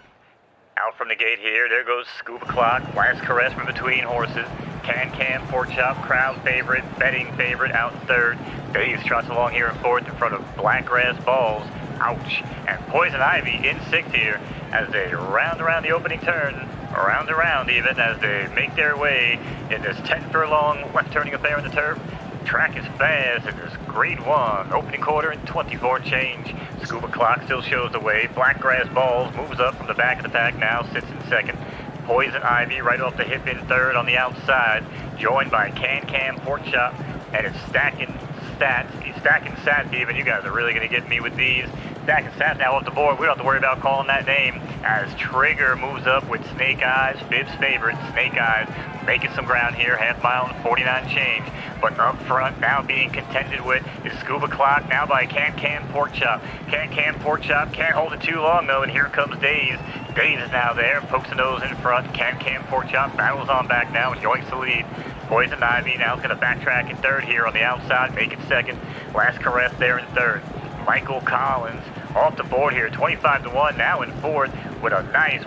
Out from the gate here, there goes Scuba Clock, last caress from between horses. Can, Pork Chop, crowd favorite, betting favorite, out in third. Days trots along here in fourth in front of Blackgrass Balls. Ouch. And Poison Ivy in sixth here as they round around the opening turn. Round around even as they make their way in this 10 furlong left turning affair on the turf. Track is fast in this grade 1, opening quarter and 24 change. Scuba Clock still shows the way. Blackgrass Balls moves up from the back of the pack now, sits in second. Poison Ivy right off the hip in third on the outside, joined by Can, Pork Chop, and it's stacking stats. He's stacking stats even. You guys are really going to get me with these. Stacking stats now off the board. We don't have to worry about calling that name as Trigger moves up with Snake Eyes, Phibbs' favorite, Snake Eyes, making some ground here, half mile and 49 change. But up front now being contended with is Scuba Clock now by Can, Pork Chop. Can, Pork Chop can't hold it too long though, and here comes Days. Days is now there, pokes the nose in front. Can, Pork Chop battles on back now and yoinks the lead. Poison Ivy now is going to backtrack in third here on the outside, make it second. Last caress there in third. Michael Collins off the board here, 25-1 now in fourth with a nice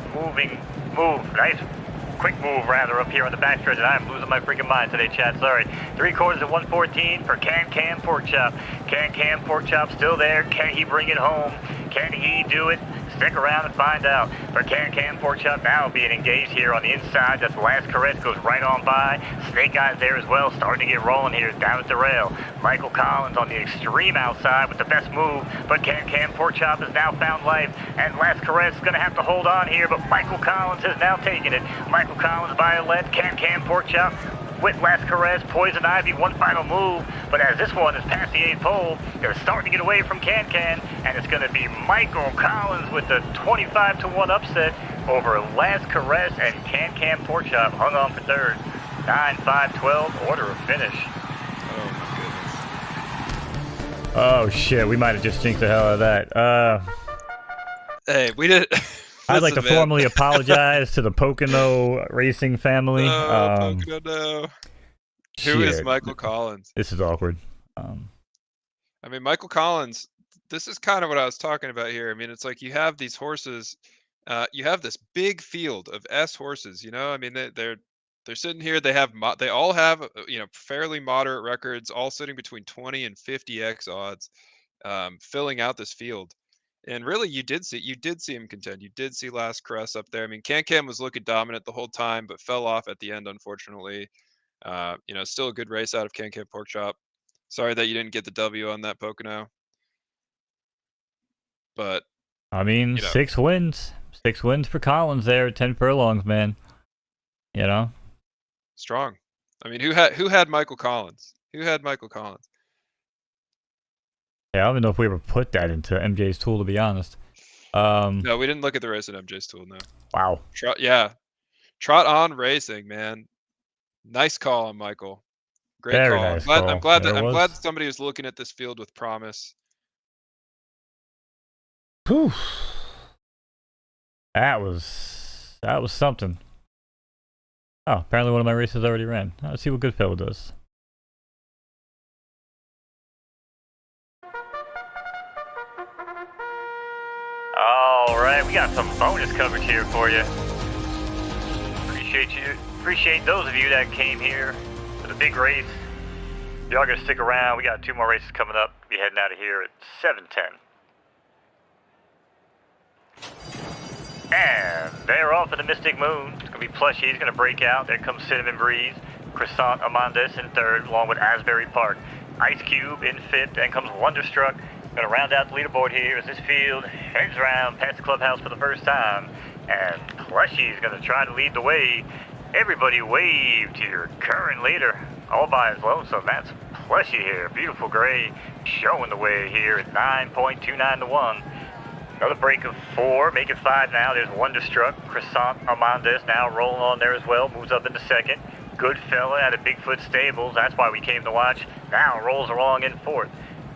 quick move rather up here on the backstretch, and I'm losing my freaking mind today, chat. Sorry. 3/4 at 114 for Can, Pork Chop. Can, Pork Chop still there. Can he bring it home? Can he do it? Stick around and find out. For Can, Pork Chop now being engaged here on the inside. That's the last caress, goes right on by. Snake Eyes there as well, starting to get rolling here down at the rail. Michael Collins on the extreme outside with the best move, but Can, Pork Chop has now found life, and last caress is going to have to hold on here, but Michael Collins has now taken it. Michael Collins by a lead. Can, Pork Chop with last caress. Poison Ivy, one final move, but as this one is past the 8th pole, they're starting to get away from Can, and it's going to be Michael Collins with the 25-1 upset over last caress, and Can, Pork Chop hung on for third. 9-5-12, order of finish. Oh my goodness. Oh shit, we might have just jinxed the hell out of that. Hey, we did. I'd like to formally apologize to the Pocono Racing family. Pocono, no. Who is shit. Michael Collins? This is awkward. I mean, Michael Collins, this is kind of what I was talking about here. I mean, it's like you have these horses, you have this big field of S horses, you know? I mean, they're sitting here, they all have, fairly moderate records, all sitting between 20 and 50x odds, filling out this field. And really, you did see him contend. You did see last caress up there. I mean, Can was looking dominant the whole time, but fell off at the end, unfortunately. Still a good race out of Can Pork Chop. Sorry that you didn't get the W on that Pocono. But I mean, 6 wins. 6 wins for Collins there at 10 furlongs, man. You know? Strong. I mean, who had Michael Collins? Who had Michael Collins? Yeah, I don't even know if we ever put that into MJ's tool, to be honest. No, we didn't look at the race in MJ's tool, no. Wow. Trot on racing, man. Nice call on Michael. Great Very call. nice I'm glad call. I'm glad somebody was looking at this field with promise. Whew. That was something. Oh, apparently one of my races already ran. Let's see what Goodfellow does. All right, we got some bonus coverage here for you. Appreciate you Appreciate those of you that came here for the big race. Y'all gonna stick around. We got 2 more races coming up. Be heading out of here at 7:10. And they're off in the Mystic Moon. It's gonna be Plushy. He's gonna break out. There comes Cinnamon Breeze. Croissant Amandes in 3rd, along with Asbury Park. Ice Cube in 5th. Then comes Wonderstruck. Gonna round out the leaderboard here as this field heads around past the clubhouse for the first time. And Plushy's gonna try to lead the way. Everybody wave to your current leader. All by his lonesome. That's Plushy here. Beautiful gray showing the way here at 9.29 to 1. Another break of 4, make it 5 now. There's Wonderstruck. Croissant Amandes now rolling on there as well. Moves up into 2nd. Goodfella out of Bigfoot Stables. That's why we came to watch. Now rolls along in 4th.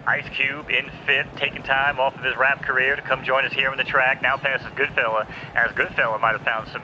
Ice Cube in 5th, taking time off of his rap career to come join us here on the track. Now passes Goodfella, as Goodfella might have found some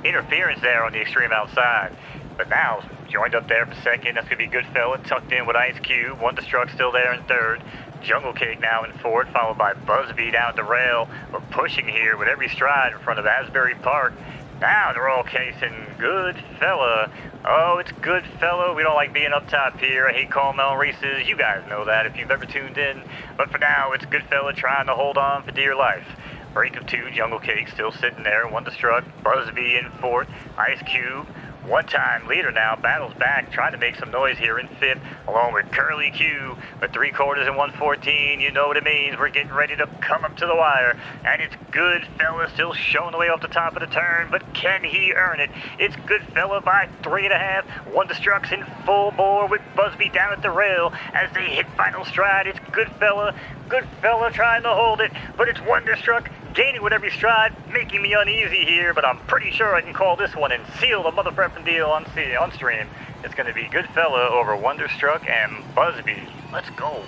interference there on the extreme outside. But now joined up there for 2nd. That's going to be Goodfella tucked in with Ice Cube. Wonderstruck still there in 3rd. Jungle Cake now in 4th, followed by Busby down at the rail. We're pushing here with every stride in front of Asbury Park. Now they're all casing Goodfella. Oh, it's Goodfella. We don't like being up top here. I hate calling my own races. You guys know that if you've ever tuned in. But for now, it's Goodfella trying to hold on for dear life. Break of 2, Jungle Cake still sitting there. Wonderstruck, Busby in 4th. Ice Cube, one-time leader now, battles back, trying to make some noise here in 5th, along with Curly Q, with 3/4 and 114. You know what it means. We're getting ready to come up to the wire, and it's Goodfella still showing the way off the top of the turn, but can he earn it? It's Goodfella by 3.5. Wonderstruck's in full bore with Busby down at the rail as they hit final stride. It's Goodfella. Goodfella trying to hold it, but it's Wonderstruck gaining with every stride, making me uneasy here, but I'm pretty sure I can call this one and seal the mother-frepping deal on stream. It's going to be Goodfella over Wonderstruck and Busby. Let's go.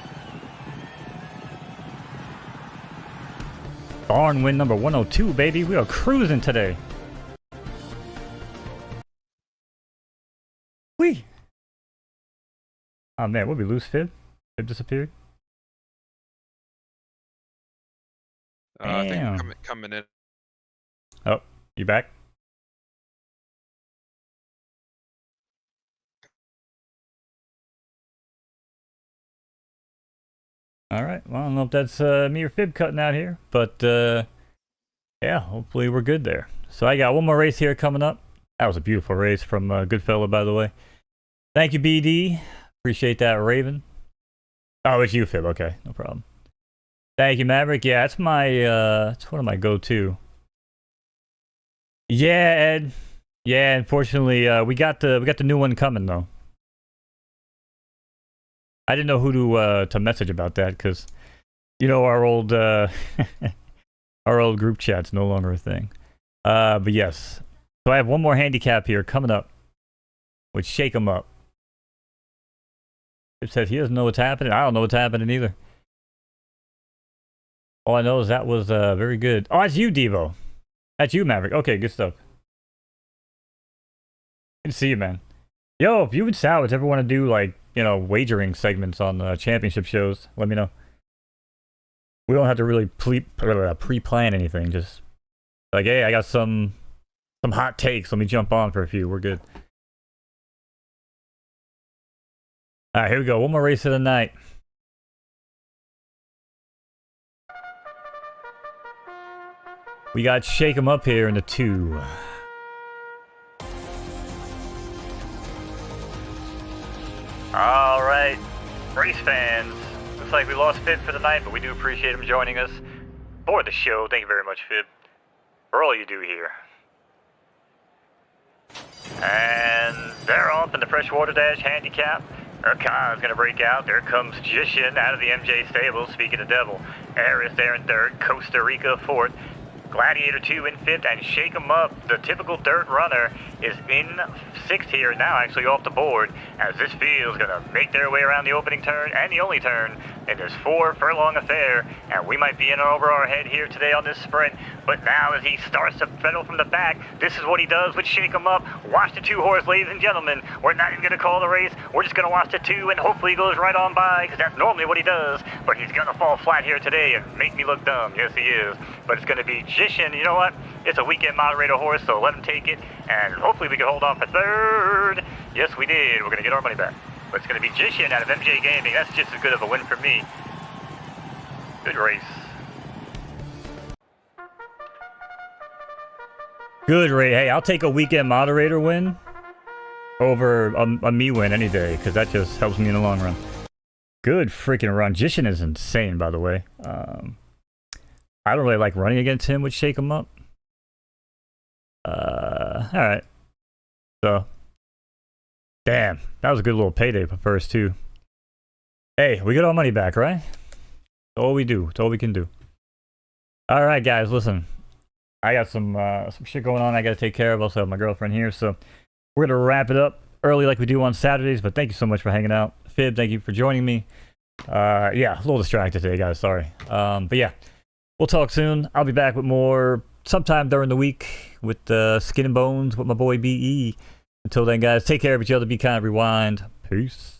Barn win number 102, baby. We are cruising today. Whee! Oh man, what we lose Fib? Fib disappeared? I think coming in. Oh, you back? Alright, well, I don't know if that's me or Fib cutting out here, but yeah, hopefully we're good there. So I got one more race here coming up. That was a beautiful race from Goodfella, by the way. Thank you, BD. Appreciate that, Raven. Oh, it's you, Fib. Okay, no problem. Thank you, Maverick. Yeah, that's my it's one of my go-to. Yeah, Ed. Yeah, unfortunately, we got the new one coming though. I didn't know who to message about that because, you know, our old our old group chat's no longer a thing. But yes, so I have one more handicap here coming up, which Shake 'em Up. It says he doesn't know what's happening. I don't know what's happening either. All I know is that was very good. Oh, that's you, Devo. That's you, Maverick. Okay, good stuff. Good to see you, man. Yo, if you and Sal would ever want to do, like, you know, wagering segments on championship shows, let me know. We don't have to really pre-plan anything. Just like, hey, I got some hot takes. Let me jump on for a few. We're good. All right, here we go. One more race of the night. We got Shake 'em Up here in the 2. All right, race fans. Looks like we lost Fib for the night, but we do appreciate him joining us for the show. Thank you very much, Fib, for all you do here. And they're off in the Freshwater Dash handicap. Urkan's gonna break out. There comes Jishin out of the MJ stable. Speaking of devil, Eris there in 3rd. Costa Rica 4th. Gladiator 2 in 5th, and Shake 'em Up, the typical dirt runner, is in 6th here now, actually off the board, as this field's gonna make their way around the opening turn and the only turn in this 4-furlong affair, and we might be in over our head here today on this sprint. But now as he starts to pedal from the back, this is what he does with Shake 'em Up. Watch the 2-horse, ladies and gentlemen. We're not even gonna call the race. We're just gonna watch the 2, and hopefully he goes right on by, because that's normally what he does. But he's gonna fall flat here today and make me look dumb. Yes, he is. But it's gonna be Magician, you know what? It's a weekend moderator horse, so let him take it, and hopefully we can hold on for third. Yes, we did. We're going to get our money back. But it's going to be Magician out of MJ Gaming. That's just as good of a win for me. Good race. Good race. Hey, I'll take a weekend moderator win over a me win any day, because that just helps me in the long run. Good freaking run. Magician is insane, by the way. I don't really like running against him, would shake him up. Alright. So, damn, that was a good little payday for first, too. Hey, we get our money back, right? That's all we do. That's all we can do. Alright, guys, listen. I got some shit going on I gotta take care of. Also have my girlfriend here, so we're gonna wrap it up early like we do on Saturdays, but thank you so much for hanging out. Fib, thank you for joining me. Yeah, a little distracted today, guys, sorry. But yeah, we'll talk soon. I'll be back with more sometime during the week with Skin and Bones with my boy BE. Until then, guys, take care of each other, be kind, rewind. Peace.